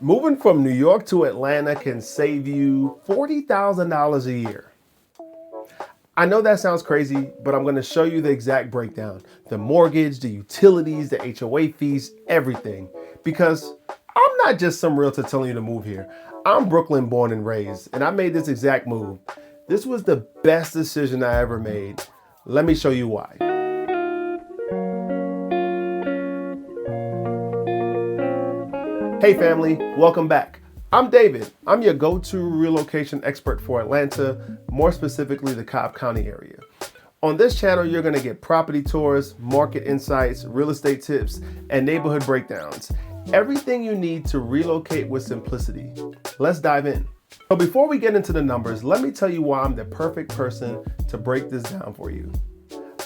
Moving from New York to Atlanta can save you $40,000 a year. I know that sounds crazy, but I'm going to show you the exact breakdown. The mortgage, the utilities, the HOA fees, everything. Because I'm not just some realtor telling you to move here. I'm Brooklyn born and raised, and I made this exact move. This was the best decision I ever made. Let me show you why. Hey family, welcome back. I'm David. I'm your go-to relocation expert for Atlanta, more specifically the Cobb County area. On this channel, you're gonna get property tours, market insights, real estate tips, and neighborhood breakdowns. Everything you need to relocate with simplicity. Let's dive in. So before we get into the numbers, let me tell you why I'm the perfect person to break this down for you.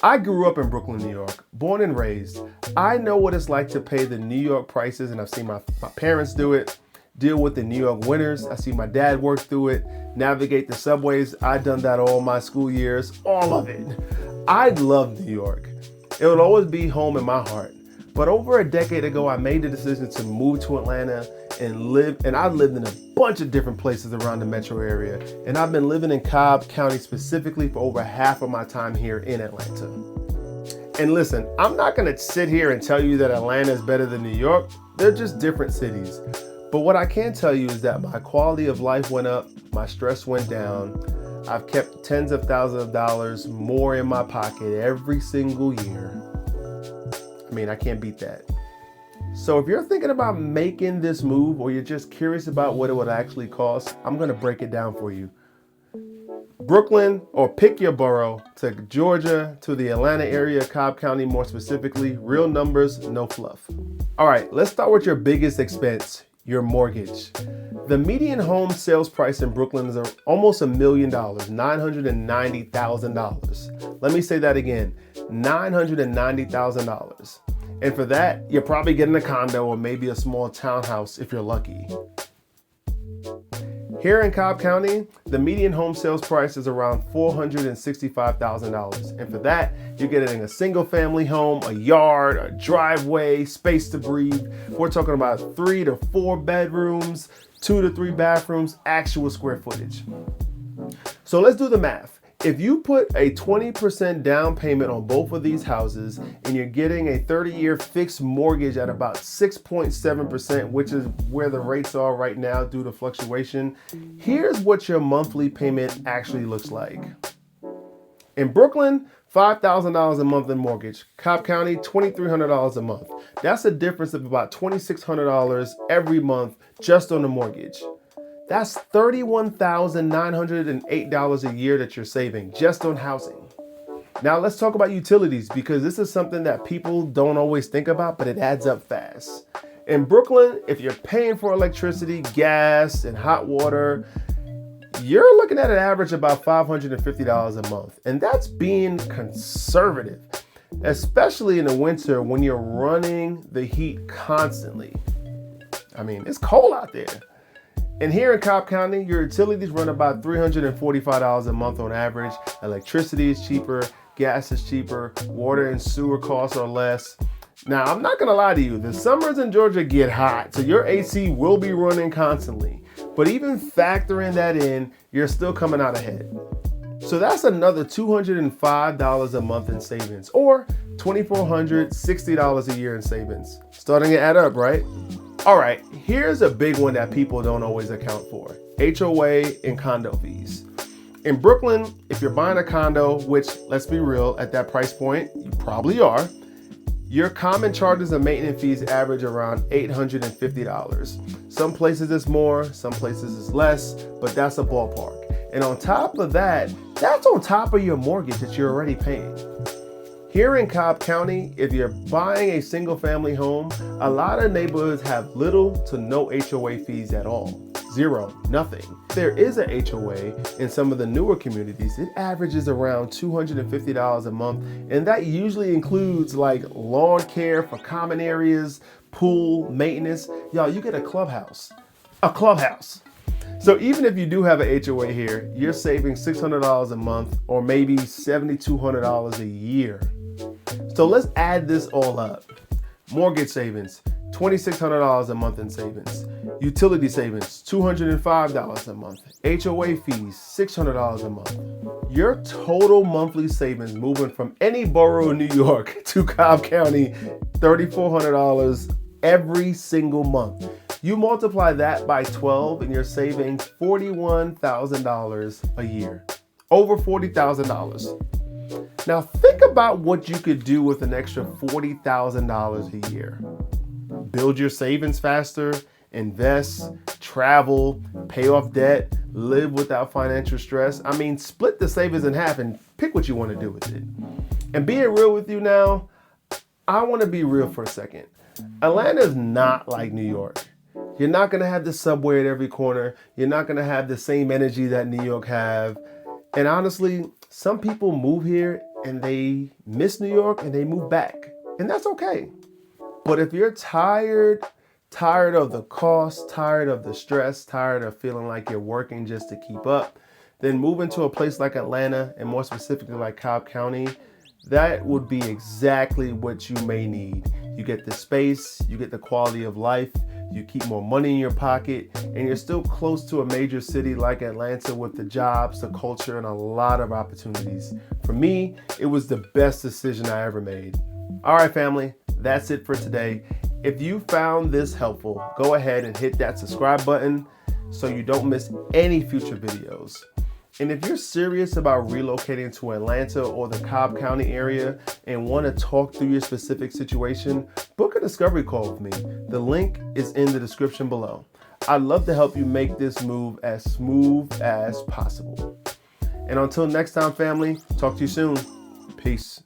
I grew up in Brooklyn, New York, born and raised. I know what it's like to pay the New York prices, and I've seen my parents do it, deal with the New York winters. I see my dad work through it, navigate the subways. I've done that all my school years, all of it. I love New York. It will always be home in my heart. But over a decade ago, I made the decision to move to Atlanta and I've lived in a bunch of different places around the metro area. And I've been living in Cobb County specifically for over half of my time here in Atlanta. And listen, I'm not gonna sit here and tell you that Atlanta is better than New York. They're just different cities. But what I can tell you is that my quality of life went up, my stress went down. I've kept tens of thousands of dollars more in my pocket every single year. I mean, I can't beat that. So if you're thinking about making this move or you're just curious about what it would actually cost, I'm gonna break it down for you. Brooklyn, or pick your borough, to Georgia, to the Atlanta area, Cobb County more specifically, real numbers, no fluff. All right, let's start with your biggest expense, your mortgage. The median home sales price in Brooklyn is almost $1 million, $990,000. Let me say that again, $990,000. And for that, you're probably getting a condo or maybe a small townhouse if you're lucky. Here in Cobb County, the median home sales price is around $465,000. And for that, you're getting a single family home, a yard, a driveway, space to breathe. We're talking about 3 to 4 bedrooms, 2 to 3 bathrooms, actual square footage. So let's do the math. If you put a 20% down payment on both of these houses and you're getting a 30-year fixed mortgage at about 6.7%, which is where the rates are right now due to fluctuation, here's what your monthly payment actually looks like. In Brooklyn, $5,000 a month in mortgage. Cobb County, $2,300 a month. That's a difference of about $2,600 every month just on the mortgage. That's $31,908 a year that you're saving just on housing. Now let's talk about utilities, because this is something that people don't always think about, but it adds up fast. In Brooklyn, if you're paying for electricity, gas, and hot water, you're looking at an average about $550 a month. And that's being conservative, especially in the winter when you're running the heat constantly. I mean, it's cold out there. And here in Cobb County, your utilities run about $345 a month on average. Electricity is cheaper, gas is cheaper, water and sewer costs are less. Now, I'm not gonna lie to you, the summers in Georgia get hot, so your AC will be running constantly. But even factoring that in, you're still coming out ahead. So that's another $205 a month in savings, or $2,460 a year in savings. Starting to add up, right? All right, here's a big one that people don't always account for: HOA and condo fees. In Brooklyn, if you're buying a condo, which, let's be real, at that price point, you probably are, your common charges and maintenance fees average around $850. Some places it's more, some places it's less, but that's a ballpark. And on top of that, that's on top of your mortgage that you're already paying. Here in Cobb County, if you're buying a single family home, a lot of neighborhoods have little to no HOA fees at all. Zero, nothing. There is a HOA in some of the newer communities. It averages around $250 a month, and that usually includes like lawn care for common areas, pool, maintenance. Y'all, you get a clubhouse. A clubhouse. So even if you do have a HOA here, you're saving $600 a month or maybe $7,200 a year. So let's add this all up. Mortgage savings, $2,600 a month in savings. Utility savings, $205 a month. HOA fees, $600 a month. Your total monthly savings moving from any borough in New York to Cobb County, $3,400 every single month. You multiply that by 12 and you're saving $41,000 a year. Over $40,000. Now think about what you could do with an extra $40,000 a year. Build your savings faster, invest, travel, pay off debt, live without financial stress. I mean, split the savings in half and pick what you want to do with it. And being real with you now, I want to be real for a second. Atlanta is not like New York. You're not going to have the subway at every corner. You're not going to have the same energy that New York have. And honestly, some people move here and they miss New York and they move back. And that's okay. But if you're tired of the cost, tired of the stress, tired of feeling like you're working just to keep up, then moving to a place like Atlanta, and more specifically like Cobb County, that would be exactly what you may need. You get the space, you get the quality of life, you keep more money in your pocket, and you're still close to a major city like Atlanta with the jobs, the culture, and a lot of opportunities. For me, it was the best decision I ever made. All right, family, that's it for today. If you found this helpful, go ahead and hit that subscribe button so you don't miss any future videos. And if you're serious about relocating to Atlanta or the Cobb County area and want to talk through your specific situation, book a discovery call with me. The link is in the description below. I'd love to help you make this move as smooth as possible. And until next time, family, talk to you soon. Peace.